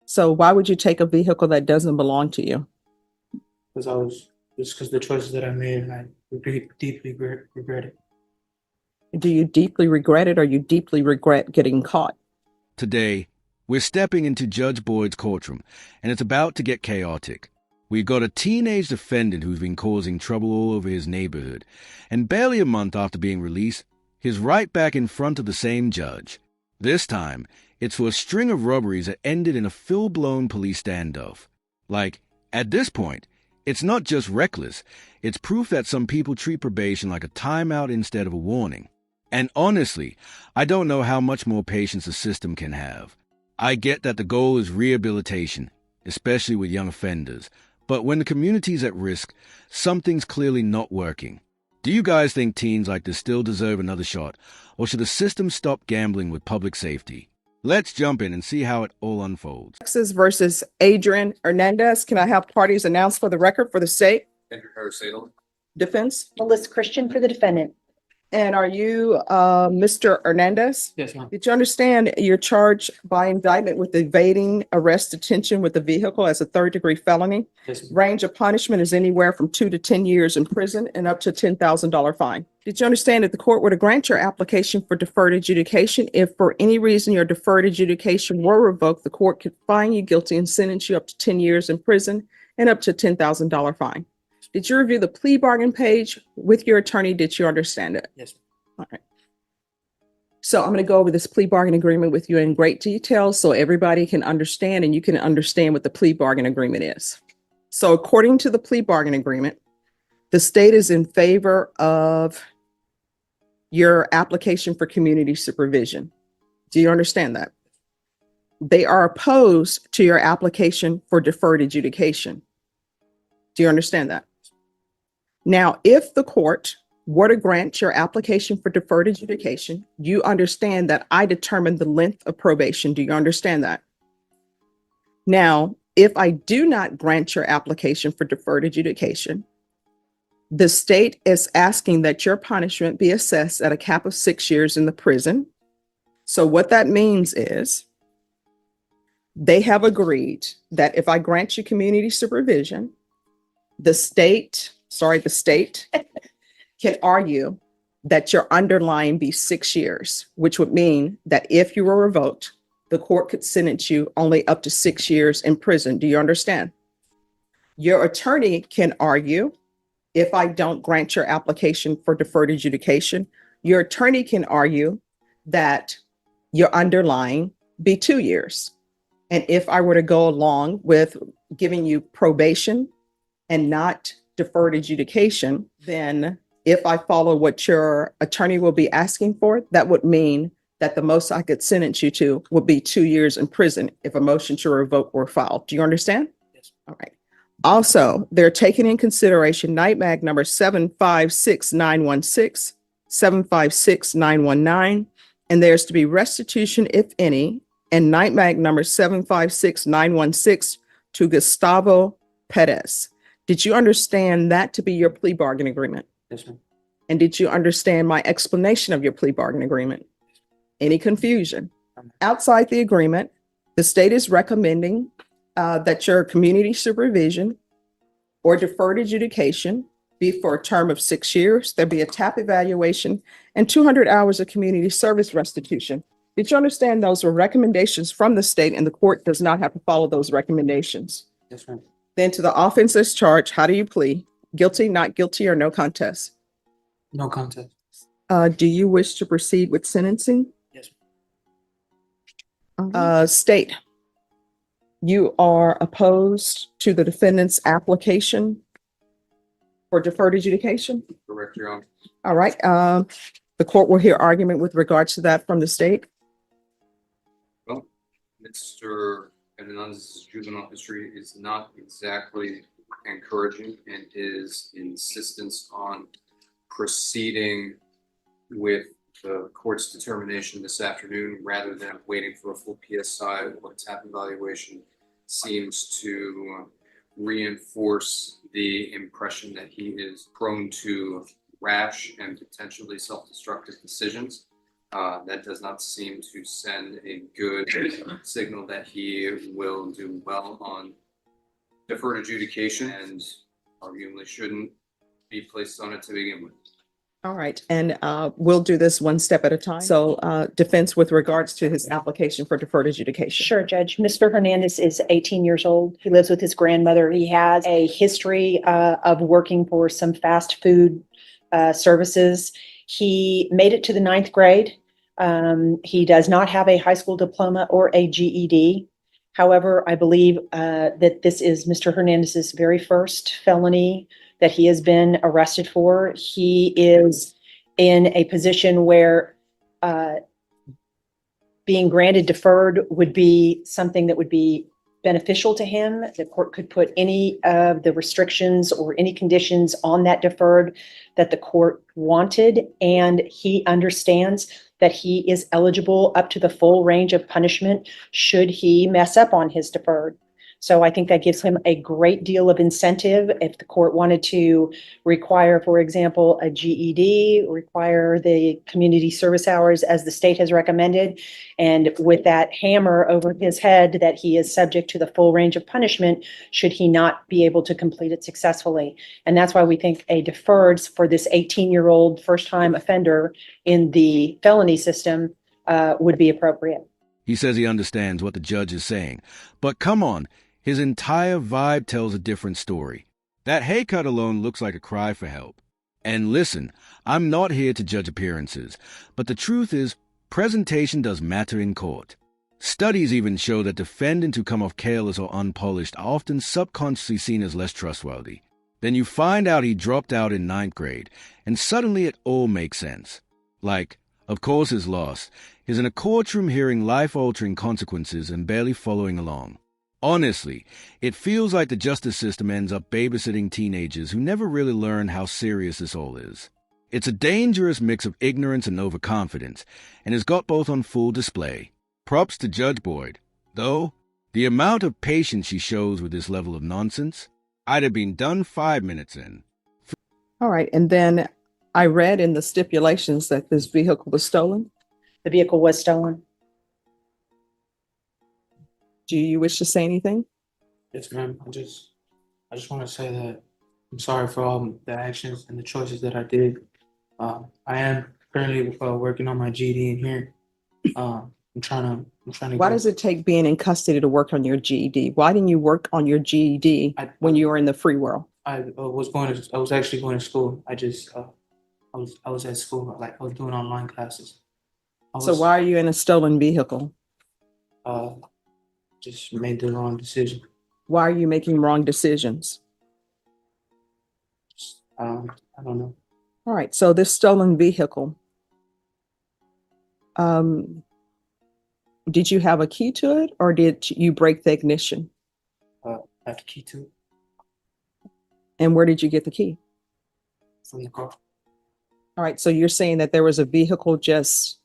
So why would you take a vehicle that doesn't belong to you? Just because the choices that I made, I deeply regret it. Do you deeply regret it or you deeply regret getting caught? Today, we're stepping into Judge Boyd's courtroom, and it's about to get chaotic. We've got a teenage defendant who's been causing trouble all over his neighborhood, and barely a month after being released, he's right back in front of the same judge. This time, it's for a string of robberies that ended in a full-blown police standoff. Like, at this point, it's not just reckless, it's proof that some people treat probation like a timeout instead of a warning. And honestly, I don't know how much more patience the system can have. I get that the goal is rehabilitation, especially with young offenders, but when the community's at risk, something's clearly not working. Do you guys think teens like this still deserve another shot, or should the system stop gambling with public safety? Let's jump in and see how it all unfolds. Texas versus Adrian Hernandez. Can I have parties announced for the record for the state? Andrew Harris-Sadel. Defense? Melissa Christian for the defendant. And are you Mr. Hernandez? Yes, ma'am. Did you understand you're charged by indictment with evading arrest detention with a vehicle as a third-degree felony? Yes, ma'am. Range of punishment is anywhere from 2 to 10 years in prison and up to $10,000 fine. Did you understand that the court were to grant your application for deferred adjudication? If for any reason your deferred adjudication were revoked, the court could find you guilty and sentence you up to 10 years in prison and up to $10,000 fine. Did you review the plea bargain page with your attorney? Did you understand it? Yes. All right. So I'm going to go over this plea bargain agreement with you in great detail so everybody can understand and you can understand what the plea bargain agreement is. So according to the plea bargain agreement, the state is in favor of your application for community supervision. Do you understand that? They are opposed to your application for deferred adjudication. Do you understand that? Now, if the court were to grant your application for deferred adjudication, you understand that I determine the length of probation. Do you understand that? Now, if I do not grant your application for deferred adjudication, the state is asking that your punishment be assessed at a cap of 6 years in the prison. So what that means is they have agreed that if I grant you community supervision, the state can argue that your underlying be 6 years, which would mean that if you were revoked, the court could sentence you only up to 6 years in prison. Do you understand? Your attorney can argue, if I don't grant your application for deferred adjudication, your attorney can argue that your underlying be 2 years. And if I were to go along with giving you probation and not deferred adjudication, then if I follow what your attorney will be asking for, that would mean that the most I could sentence you to would be 2 years in prison if a motion to revoke were filed. Do you understand? Yes. All right. Also, they're taking in consideration NIGHTMAG number 756916, 756919, and there's to be restitution, if any, and NIGHTMAG number 756916 to Gustavo Perez. Did you understand that to be your plea bargain agreement? Yes, ma'am. And did you understand my explanation of your plea bargain agreement? Any confusion? Outside the agreement, the state is recommending that your community supervision or deferred adjudication be for a term of 6 years. There'll be a TAP evaluation and 200 hours of community service restitution. Did you understand those were recommendations from the state and the court does not have to follow those recommendations? Yes, ma'am. Then to the offenses charged, how do you plead? Guilty, not guilty, or no contest? No contest. Do you wish to proceed with sentencing? Yes. State, you are opposed to the defendant's application for deferred adjudication? Correct, Your Honor. All right. The court will hear argument with regards to that from the state. Well, Mr. Hernandez's juvenile history is not exactly encouraging, and his insistence on proceeding with the court's determination this afternoon rather than waiting for a full PSI or TAP evaluation seems to reinforce the impression that he is prone to rash and potentially self-destructive decisions. That does not seem to send a good signal that he will do well on deferred adjudication and arguably shouldn't be placed on it to begin with. All right, and we'll do this one step at a time. So defense with regards to his application for deferred adjudication. Sure, Judge. Mr. Hernandez is 18 years old. He lives with his grandmother. He has a history of working for some fast food services. He made it to the 9th grade. He does not have a high school diploma or a GED. However, I believe that this is Mr. Hernandez's very first felony that he has been arrested for. He is in a position where being granted deferred would be something that would be beneficial to him. The court could put any of the restrictions or any conditions on that deferred that the court wanted, and he understands that he is eligible up to the full range of punishment should he mess up on his deferred. So I think that gives him a great deal of incentive if the court wanted to require, for example, a GED, require the community service hours as the state has recommended. And with that hammer over his head that he is subject to the full range of punishment, should he not be able to complete it successfully. And that's why we think a deferred for this 18-year-old first-time offender in the felony system would be appropriate. He says he understands what the judge is saying. But come on, his entire vibe tells a different story. That haircut alone looks like a cry for help. And listen, I'm not here to judge appearances, but the truth is, presentation does matter in court. Studies even show that defendants who come off careless or unpolished are often subconsciously seen as less trustworthy. Then you find out he dropped out in 9th grade, and suddenly it all makes sense. Like, of course his loss. He's in a courtroom hearing life-altering consequences and barely following along. Honestly, it feels like the justice system ends up babysitting teenagers who never really learn how serious this all is. It's a dangerous mix of ignorance and overconfidence, and is got both on full display. Props to Judge Boyd. Though, the amount of patience she shows with this level of nonsense, I'd have been done 5 minutes in. All right, and then I read in the stipulations that this vehicle was stolen. The vehicle was stolen. Do you wish to say anything? Yes, ma'am. I just want to say that I'm sorry for all the actions and the choices that I did. I am currently working on my GED in here. I'm trying to. Why does it take being in custody to work on your GED? Why didn't you work on your GED when you were in the free world? I was actually going to school. I was at school, like I was doing online classes. So why are you in a stolen vehicle? Just made the wrong decision. Why are you making wrong decisions? I don't know. All right, so this stolen vehicle, did you have a key to it, or did you break the ignition? I have the key to it And where did you get the key? from the car. All right, so you're saying that there was a vehicle just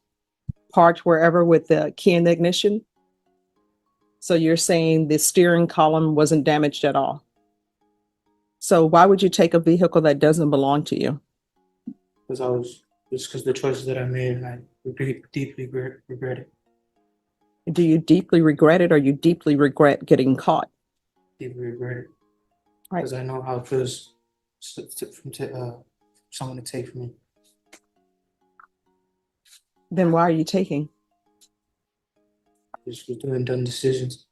parked wherever with the key in the ignition? So you're saying the steering column wasn't damaged at all? So why would you take a vehicle that doesn't belong to you? Because the choices that I made, and I deeply regret it. Do you deeply regret it, or you deeply regret getting caught? Deeply regret it. Right. Because I know how it feels from someone to take from me. Then why are you taking? Just was doing dumb decisions.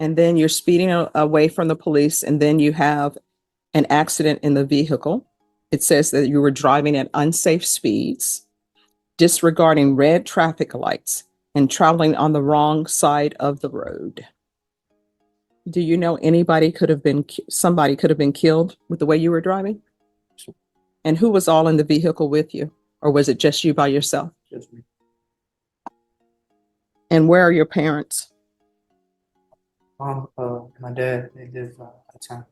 And then you're speeding away from the police, and then you have an accident in the vehicle. It says that you were driving at unsafe speeds, disregarding red traffic lights, and traveling on the wrong side of the road. Do you know somebody could have been killed with the way you were driving? And who was all in the vehicle with you? Or was it just you by yourself? Just me. And where are your parents? Mom, my dad, they live out of town.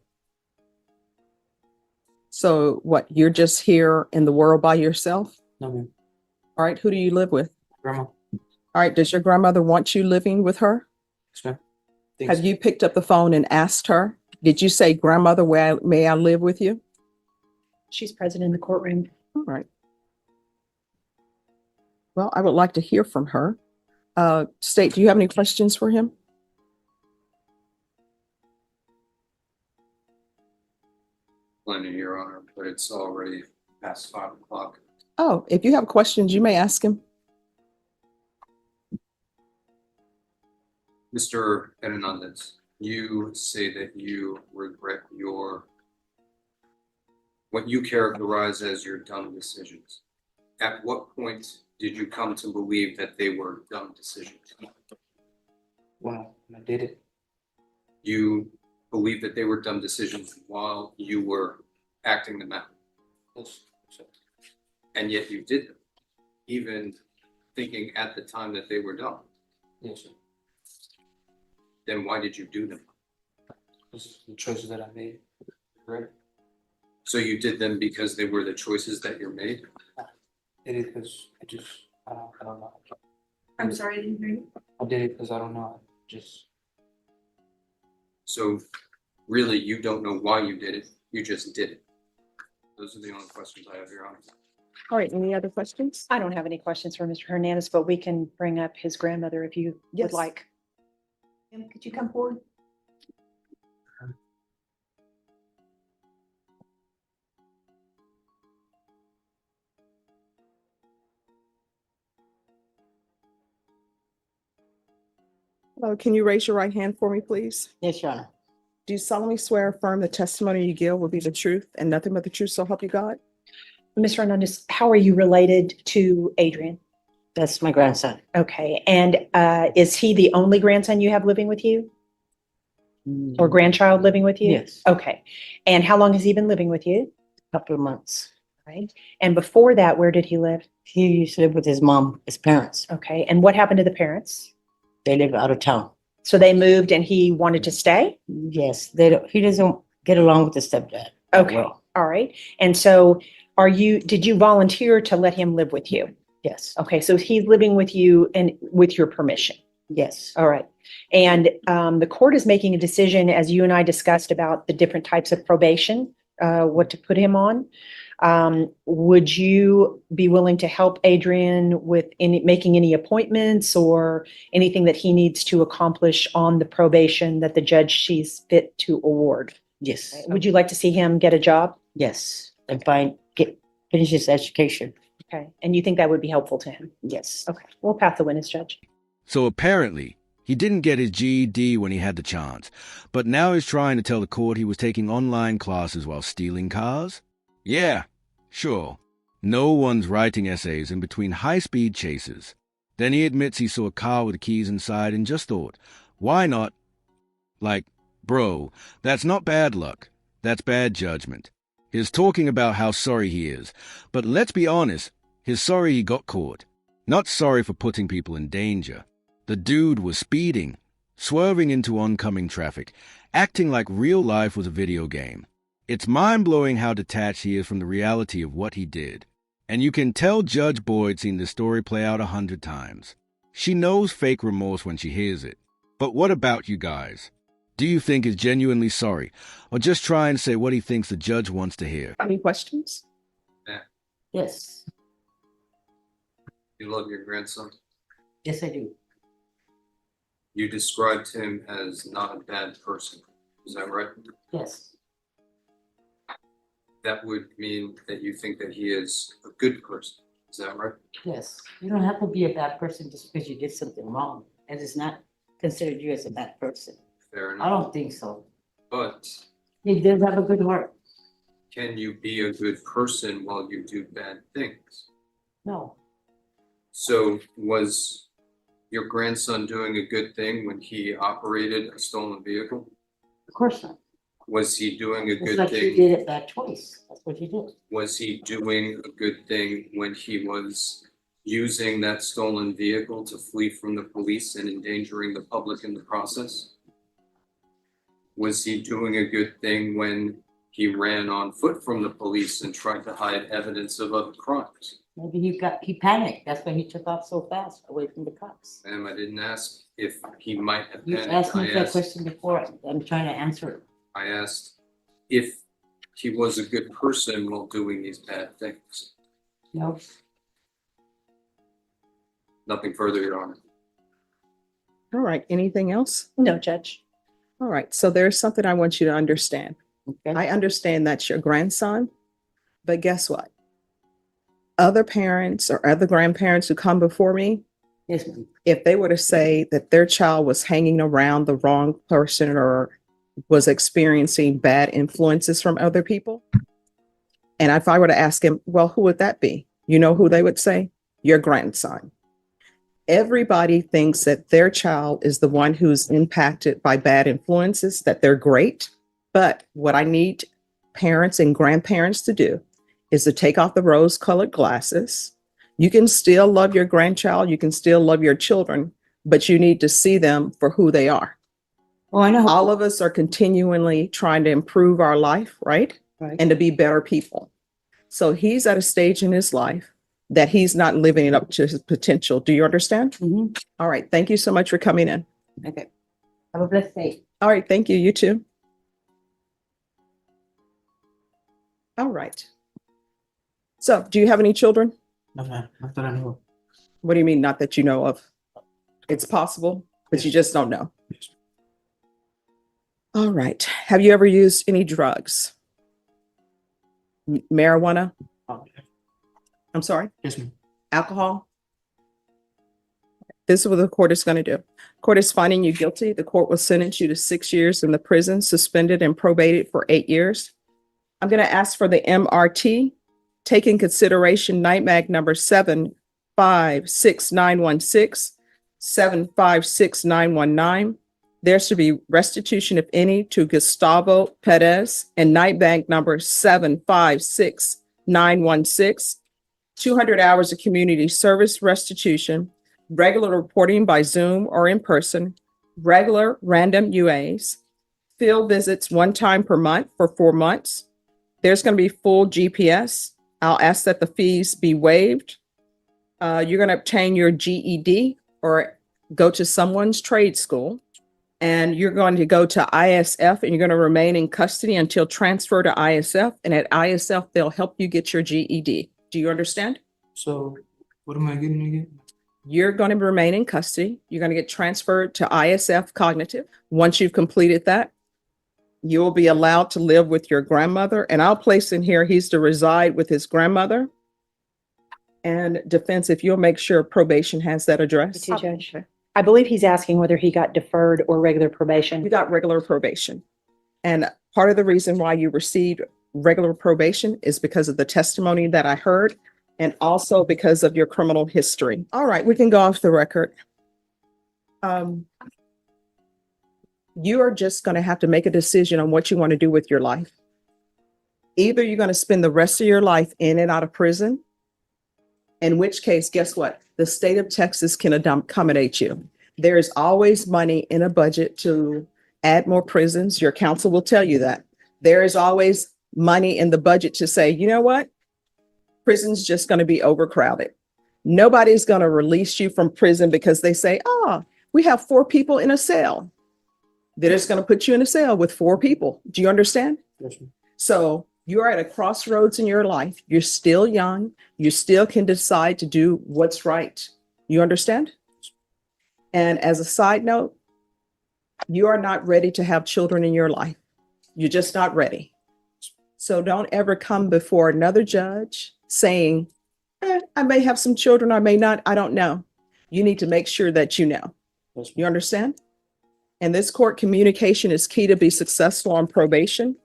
So what, you're just here in the world by yourself? No, ma'am. All right, who do you live with? Grandma. All right, does your grandmother want you living with her? Yes, ma'am. Have you picked up the phone and asked her? Did you say, grandmother, may I live with you? She's present in the courtroom. All right. Well, I would like to hear from her. State, do you have any questions for him? Plenty, Your Honor, but it's already past 5 o'clock. Oh, if you have questions, you may ask him. Mr. Hernandez, you say that you regret what you characterize as your dumb decisions. At what point did you come to believe that they were dumb decisions? When I did it, You believe that they were dumb decisions while you were acting them out, yes, sir. and yet you did them, even thinking at the time that they were dumb. Yes, sir. Then why did you do them? This is the choices that I made. Right? So you did them because they were the choices that you made? Did it because I don't know. I'm sorry, I didn't hear you. I did it because I don't know. So really, you don't know why you did it, you just did it. Those are the only questions I have, Your Honor. All right, any other questions? I don't have any questions for Mr. Hernandez, but we can bring up his grandmother if you Yes. would like. Could you come forward? Can you raise your right hand for me, please? Yes, Your Honor. Do you solemnly swear or affirm the testimony you give will be the truth and nothing but the truth, so help you God? Mr. Hernandez, how are you related to Adrian? That's my grandson. Okay, and is he the only grandson you have living with you or grandchild living with you? Yes, Okay, and how long has he been living with you? couple of months. Right, and before that, where did he live? He used to live with his mom, his parents. Okay, and what happened to the parents? They live out of town. So they moved and he wanted to stay? Yes, they don't. He doesn't get along with the stepdad. that Okay, well. all right. And so did you volunteer to let him live with you? Yes, Okay, so he's living with you and with your permission. yes, All right. And the court is making a decision, as you and I discussed, about the different types of probation, what to put him on. Would you be willing to help Adrian with making any appointments or anything that he needs to accomplish on the probation that the judge sees fit to award? yes, Would you like to see him get a job? yes. And finish his education. Okay. And you think that would be helpful to him? Yes. Okay. We'll pass the witness, Judge. So apparently, he didn't get his GED when he had the chance, but now he's trying to tell the court he was taking online classes while stealing cars? Yeah, sure. No one's writing essays in between high-speed chases. Then he admits he saw a car with the keys inside and just thought, why not? Like, bro, that's not bad luck. That's bad judgment. He's talking about how sorry he is, but let's be honest, he's sorry he got caught. Not sorry for putting people in danger. The dude was speeding, swerving into oncoming traffic, acting like real life was a video game. It's mind-blowing how detached he is from the reality of what he did. And you can tell Judge Boyd's seen this story play out 100 times. She knows fake remorse when she hears it. But what about you guys? Do you think he's genuinely sorry, or just trying to say what he thinks the judge wants to hear? Any questions? Yes, You love your grandson. yes, I do. You described him as not a bad person. Is that right? Yes, That would mean that you think that he is a good person. Is that right? yes. You don't have to be a bad person just because you did something wrong. And it's not considered you as a bad person. Fair I enough. don't think so. But He does have a good heart. can you be a good person while you do bad things? No, So was your grandson doing a good thing when he operated a stolen vehicle? of course not. Was he doing a It's good like he thing? did it bad choice. That's what he did. Was he doing a good thing when he was using that stolen vehicle to flee from the police and endangering the public in the process? Was he doing a good thing when he ran on foot from the police and tried to hide evidence of other crimes? Maybe he panicked. That's why he took off so fast away from the cops. Ma'am, I didn't ask if he might have You panicked. asked me I that asked, question before. I'm trying to answer it. I asked if he was a good person while doing these bad things. No, Nothing further, Your Honor. All right, anything else? No, Judge. All right, so there's something I want you to understand. Okay. I understand that's your grandson, but guess what? Other parents or other grandparents who come before me, Yes, ma'am. if they were to say that their child was hanging around the wrong person or was experiencing bad influences from other people, and if I were to ask him, well, who would that be? You know who they would say? Your grandson. Everybody thinks that their child is the one who's impacted by bad influences, that they're great. But what I need parents and grandparents to do is to take off the rose-colored glasses. You can still love your grandchild, you can still love your children, but you need to see them for who they are. Oh, I know. All of us are continually trying to improve our life, right? Right. And to be better people. So he's at a stage in his life that he's not living up to his potential. Do you understand? Mhm. All right. Thank you so much for coming in. Okay. Have a blessed day. All right. Thank you. You too. All right. So do you have any children? No, ma'am, not that I know of. What do you mean? Not that you know of. It's possible, but you just don't know. Yes. All right. Have you ever used any drugs? Marijuana? Yeah. I'm sorry. Yes, ma'am. Alcohol? This is what the court is going to do. Court is finding you guilty. The court will sentence you to 6 years in the prison, suspended and probated for 8 years. I'm going to ask for the MRT. Take in consideration night mag number 756916, 756919. There should be restitution, if any, to Gustavo Perez, and night bank number 756916. 200 hours of community service restitution, regular reporting by Zoom or in person, regular random UAs, field visits 1 time per month for 4 months. There's going to be full GPS. I'll ask that the fees be waived. You're going to obtain your GED or go to someone's trade school, and you're going to go to ISF, and you're going to remain in custody until transfer to ISF. And at ISF, they'll help you get your GED. Do you understand? So what am I getting again? You're going to remain in custody. You're going to get transferred to ISF Cognitive. Once you've completed that, you will be allowed to live with your grandmother. And I'll place in here, he's to reside with his grandmother. And defense, if you'll make sure probation has that address. Me too, Judge. I believe he's asking whether he got deferred or regular You probation. got regular probation. And part of the reason why you received regular probation is because of the testimony that I heard, and also because of your criminal history. All right, we can go off the record. You are just going to have to make a decision on what you want to do with your life. Either you're going to spend the rest of your life in and out of prison, in which case, guess what? The state of Texas can accommodate you. There is always money in a budget to add more prisons. Your counsel will tell you that. There is always money in the budget to say, you know what? Prison's just going to be overcrowded. Nobody's going to release you from prison because they say, oh, we have 4 people in a cell. They're just going to put you in a cell with 4 people. Do you understand? Yes, ma'am. So you're at a crossroads in your life. You're still young. You still can decide to do what's right. You understand? And as a side note, you are not ready to have children in your life. You're just not ready. So don't ever come before another judge saying, I may have some children, I may not, I don't know. You need to make sure that you know. Yes, ma'am. You understand? And this court communication is key to be successful on probation.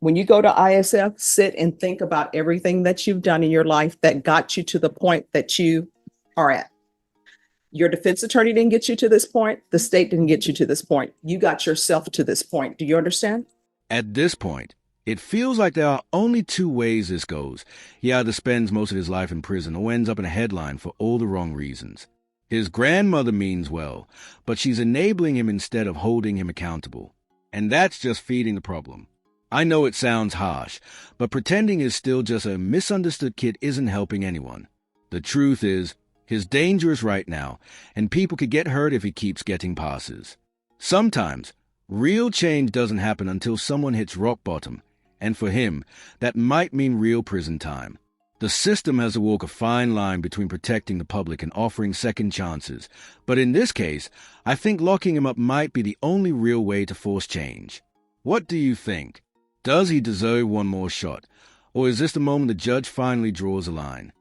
When you go to ISF, sit and think about everything that you've done in your life that got you to the point that you are at. Your defense attorney didn't get you to this point. The state didn't get you to this point. You got yourself to this point. Do you understand? At this point, it feels like there are only 2 ways this goes. He either spends most of his life in prison or ends up in a headline for all the wrong reasons. His grandmother means well, but she's enabling him instead of holding him accountable. And that's just feeding the problem. I know it sounds harsh, but pretending he's still just a misunderstood kid isn't helping anyone. The truth is, he's dangerous right now, and people could get hurt if he keeps getting passes. Sometimes, real change doesn't happen until someone hits rock bottom, and for him, that might mean real prison time. The system has to walk a fine line between protecting the public and offering second chances, but in this case, I think locking him up might be the only real way to force change. What do you think? Does he deserve one more shot? Or is this the moment the judge finally draws a line?